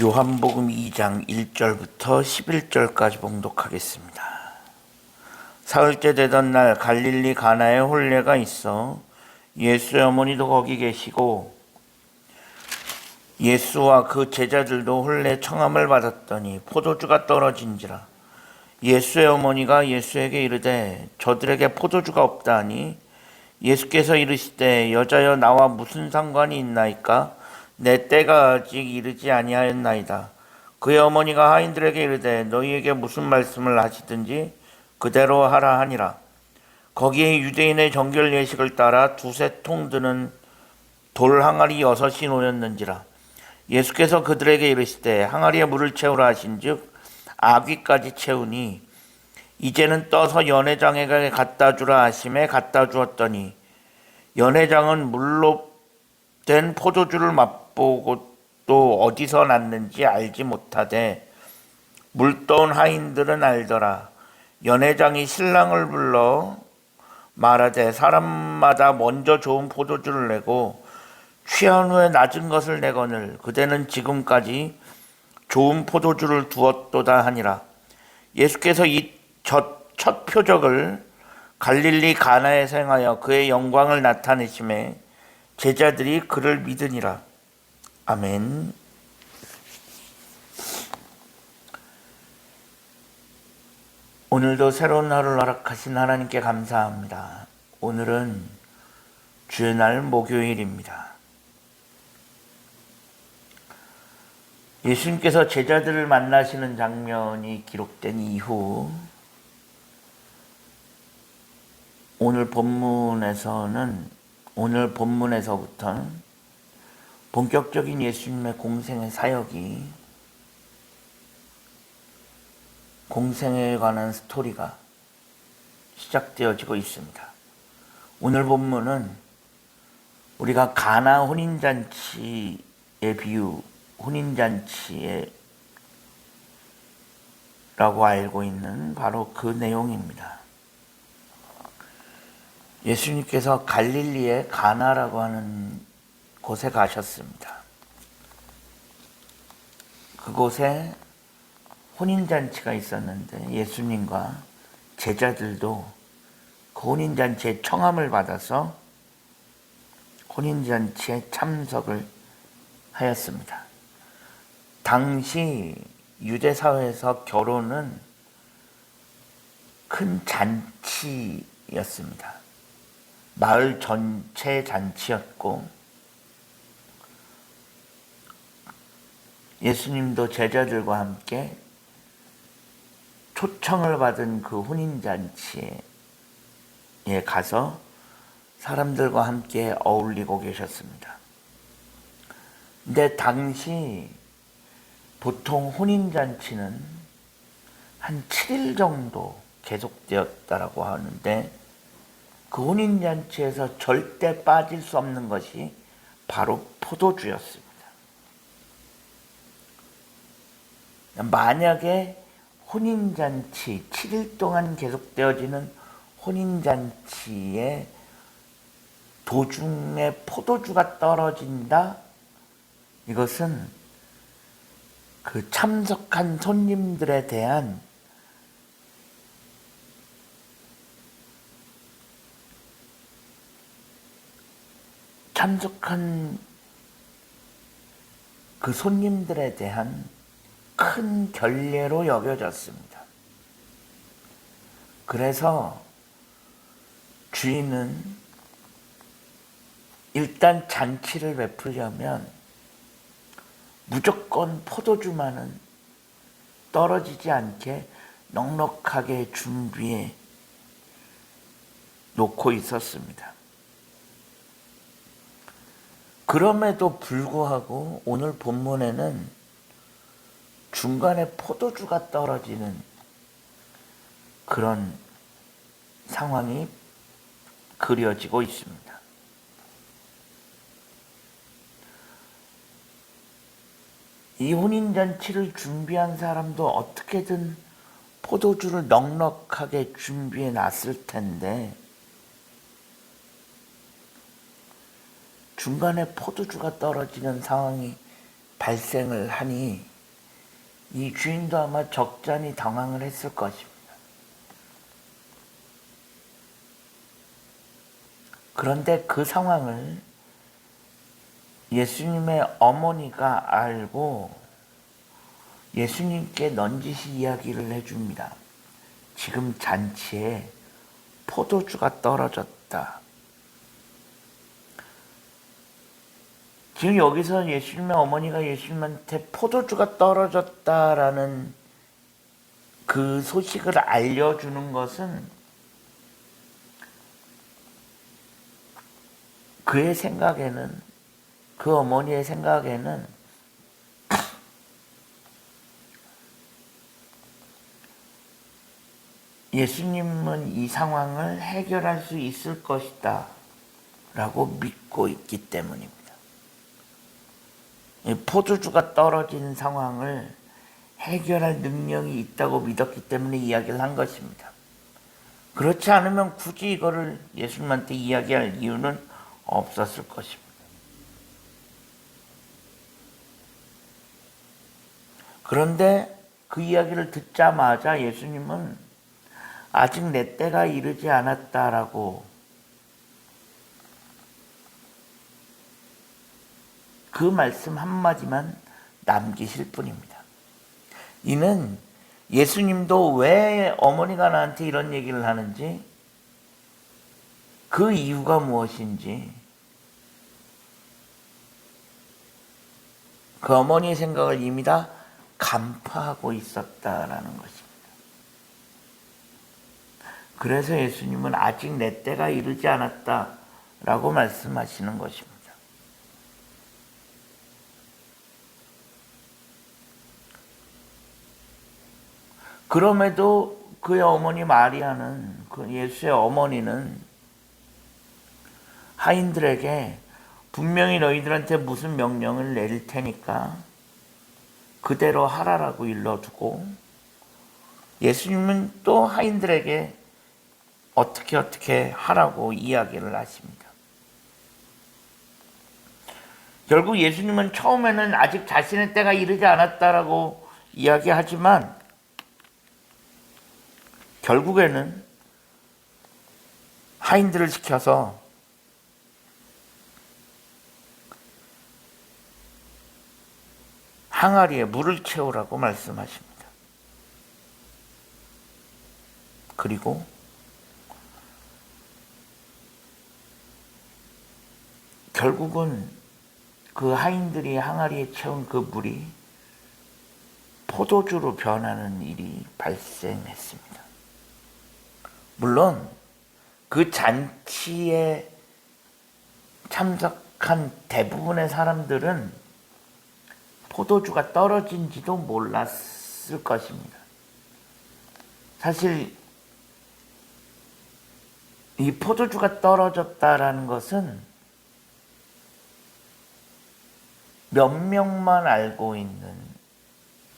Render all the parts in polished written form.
요한복음 2장 1절부터 11절까지 봉독하겠습니다. 사흘째 되던 날 갈릴리 가나에 혼례가 있어 예수의 어머니도 거기 계시고 예수와 그 제자들도 혼례 청함을 받았더니 포도주가 떨어진지라. 예수의 어머니가 예수에게 이르되 저들에게 포도주가 없다 하니 예수께서 이르시되 여자여 나와 무슨 상관이 있나이까? 내 때가 아직 이르지 아니하였나이다. 그의 어머니가 하인들에게 이르되 너희에게 무슨 말씀을 하시든지 그대로 하라 하니라. 거기에 유대인의 정결 예식을 따라 두세 통 드는 돌 항아리 6이 놓였는지라. 예수께서 그들에게 이르시되 항아리에 물을 채우라 하신즉 아귀까지 채우니 이제는 떠서 연회장에게 갖다 주라 하심에 갖다 주었더니 연회장은 물로 된 포도주를 맛보고 또 어디서 났는지 알지 못하되 물 떠온 하인들은 알더라. 연회장이 신랑을 불러 말하되 사람마다 먼저 좋은 포도주를 내고 취한 후에 낮은 것을 내거늘 그대는 지금까지 좋은 포도주를 두었도다 하니라. 예수께서 이 첫 표적을 갈릴리 가나에 행하여 그의 영광을 나타내심에 제자들이 그를 믿으니라. 아멘. 오늘도 새로운 하루를 허락하신 하나님께 감사합니다. 오늘은 주의 날 목요일입니다. 예수님께서 제자들을 만나시는 장면이 기록된 이후 오늘 본문에서부터는 본격적인 예수님의 공생의 사역이 공생에 관한 스토리가 시작되어지고 있습니다. 오늘 본문은 우리가 가나 혼인잔치의 비유, 혼인잔치라고 알고 있는 바로 그 내용입니다. 예수님께서 갈릴리의 가나라고 하는 곳에 가셨습니다. 그곳에 혼인잔치가 있었는데 예수님과 제자들도 그 혼인잔치에 청함을 받아서 혼인잔치에 참석을 하였습니다. 당시 유대사회에서 결혼은 큰 잔치였습니다. 마을 전체 잔치였고 예수님도 제자들과 함께 초청을 받은 그 혼인잔치에 가서 사람들과 함께 어울리고 계셨습니다. 근데 당시 보통 혼인잔치는 한 7일 정도 계속되었다라고 하는데 그 혼인잔치에서 절대 빠질 수 없는 것이 바로 포도주였습니다. 만약에 혼인잔치, 7일 동안 계속되어지는 혼인잔치에 도중에 포도주가 떨어진다? 이것은 그 참석한 손님들에 대한 그 손님들에 대한 큰 결례로 여겨졌습니다. 그래서 주인은 일단 잔치를 베풀려면 무조건 포도주만은 떨어지지 않게 넉넉하게 준비해 놓고 있었습니다. 그럼에도 불구하고 오늘 본문에는 중간에 포도주가 떨어지는 그런 상황이 그려지고 있습니다. 이 혼인잔치를 준비한 사람도 어떻게든 포도주를 넉넉하게 준비해 놨을 텐데 중간에 포도주가 떨어지는 상황이 발생을 하니 이 주인도 아마 적잖이 당황을 했을 것입니다. 그런데 그 상황을 예수님의 어머니가 알고 예수님께 넌지시 이야기를 해줍니다. 지금 잔치에 포도주가 떨어졌다. 지금 여기서 예수님의 어머니가 예수님한테 포도주가 떨어졌다라는 그 소식을 알려주는 것은 그의 생각에는, 그 어머니의 생각에는 예수님은 이 상황을 해결할 수 있을 것이다 라고 믿고 있기 때문입니다. 포도주가 떨어진 상황을 해결할 능력이 있다고 믿었기 때문에 이야기를 한 것입니다. 그렇지 않으면 굳이 이거를 예수님한테 이야기할 이유는 없었을 것입니다. 그런데 그 이야기를 듣자마자 예수님은 아직 내 때가 이르지 않았다라고 그 말씀 한마디만 남기실 뿐입니다. 이는 예수님도 왜 어머니가 나한테 이런 얘기를 하는지, 그 이유가 무엇인지, 그 어머니의 생각을 이미 다 간파하고 있었다라는 것입니다. 그래서 예수님은 아직 내 때가 이르지 않았다라고 말씀하시는 것입니다. 그럼에도 그의 어머니 마리아는, 그 예수의 어머니는 하인들에게 분명히 너희들한테 무슨 명령을 내릴 테니까 그대로 하라라고 일러두고, 예수님은 또 하인들에게 어떻게 하라고 이야기를 하십니다. 결국 예수님은 처음에는 아직 자신의 때가 이르지 않았다라고 이야기하지만 결국에는 하인들을 시켜서 항아리에 물을 채우라고 말씀하십니다. 그리고 결국은 그 하인들이 항아리에 채운 그 물이 포도주로 변하는 일이 발생했습니다. 물론 그 잔치에 참석한 대부분의 사람들은 포도주가 떨어진지도 몰랐을 것입니다. 사실 이 포도주가 떨어졌다라는 것은 몇 명만 알고 있는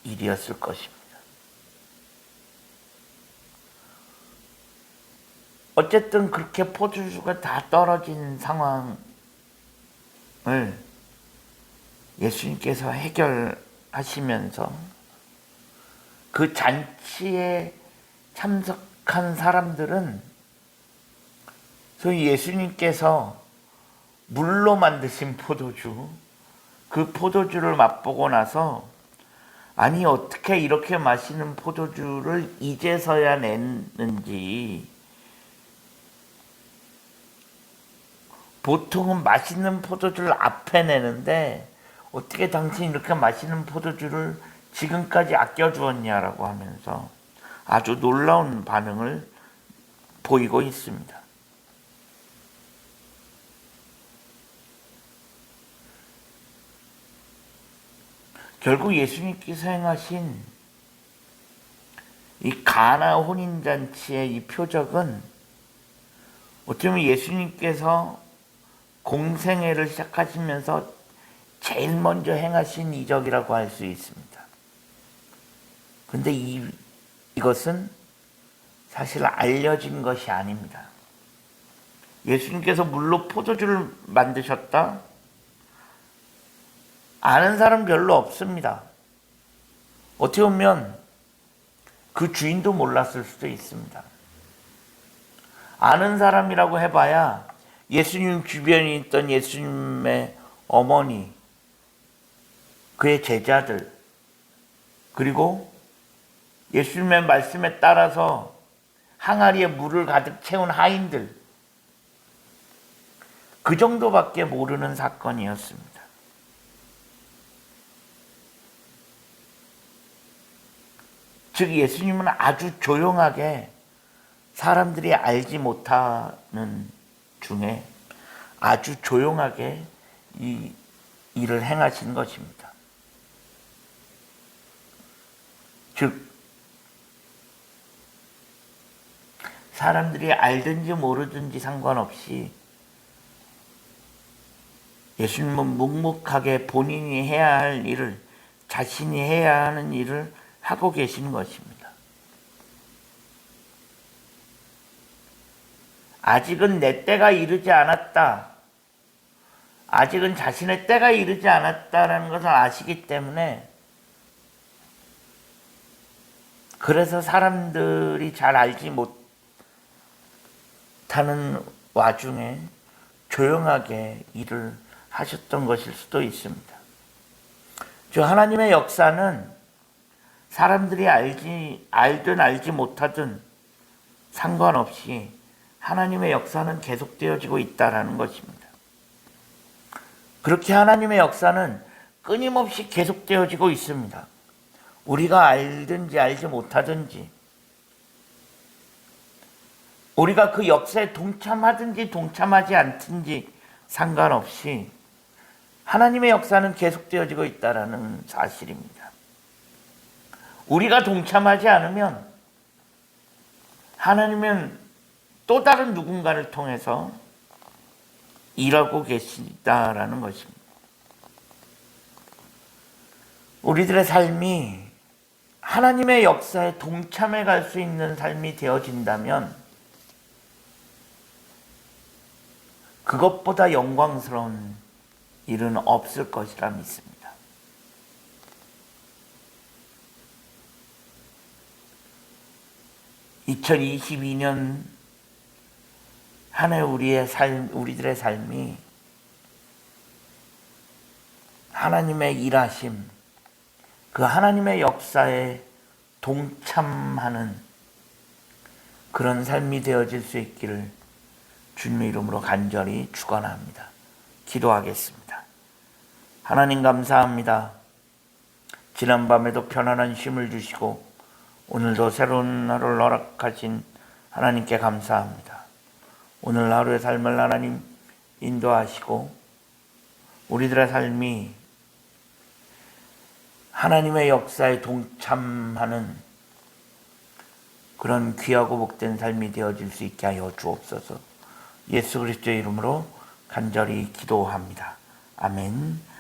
일이었을 것입니다. 어쨌든 그렇게 포도주가 다 떨어진 상황을 예수님께서 해결하시면서 그 잔치에 참석한 사람들은 소위 예수님께서 물로 만드신 포도주, 그 포도주를 맛보고 나서 아니 어떻게 이렇게 맛있는 포도주를 이제서야 냈는지, 보통은 맛있는 포도주를 앞에 내는데 어떻게 당신이 이렇게 맛있는 포도주를 지금까지 아껴주었냐라고 하면서 아주 놀라운 반응을 보이고 있습니다. 결국 예수님께서 행하신 이 가나 혼인잔치의 이 표적은 어떻게 보면 예수님께서 공생애를 시작하시면서 제일 먼저 행하신 이적이라고 할 수 있습니다. 근데 이것은 사실 알려진 것이 아닙니다. 예수님께서 물로 포도주를 만드셨다? 아는 사람 별로 없습니다. 어떻게 보면 그 주인도 몰랐을 수도 있습니다. 아는 사람이라고 해봐야 예수님 주변에 있던 예수님의 어머니, 그의 제자들, 그리고 예수님의 말씀에 따라서 항아리에 물을 가득 채운 하인들, 그 정도밖에 모르는 사건이었습니다. 즉 예수님은 아주 조용하게 사람들이 알지 못하는 중에 아주 조용하게 이 일을 행하신 것입니다. 즉 사람들이 알든지 모르든지 상관없이 예수님은 묵묵하게 본인이 해야 할 일을, 자신이 해야 하는 일을 하고 계시는 것입니다. 아직은 내 때가 이르지 않았다. 아직은 자신의 때가 이르지 않았다는 것을 아시기 때문에, 그래서 사람들이 잘 알지 못하는 와중에 조용하게 일을 하셨던 것일 수도 있습니다. 즉 하나님의 역사는 사람들이 알든 알지 못하든 상관없이 하나님의 역사는 계속되어지고 있다는 것입니다. 그렇게 하나님의 역사는 끊임없이 계속되어지고 있습니다. 우리가 알든지 알지 못하든지, 우리가 그 역사에 동참하든지 동참하지 않든지 상관없이 하나님의 역사는 계속되어지고 있다는 사실입니다. 우리가 동참하지 않으면 하나님은 또 다른 누군가를 통해서 일하고 계시다라는 것입니다. 우리들의 삶이 하나님의 역사에 동참해 갈 수 있는 삶이 되어진다면 그것보다 영광스러운 일은 없을 것이라 믿습니다. 2022년 한 해 우리들의 삶이 하나님의 일하심, 그 하나님의 역사에 동참하는 그런 삶이 되어질 수 있기를 주님의 이름으로 간절히 축원합니다. 기도하겠습니다. 하나님 감사합니다. 지난밤에도 편안한 쉼을 주시고 오늘도 새로운 하루를 허락하신 하나님께 감사합니다. 오늘 하루의 삶을 하나님 인도하시고 우리들의 삶이 하나님의 역사에 동참하는 그런 귀하고 복된 삶이 되어질 수 있게 하여 주옵소서. 예수 그리스도의 이름으로 간절히 기도합니다. 아멘.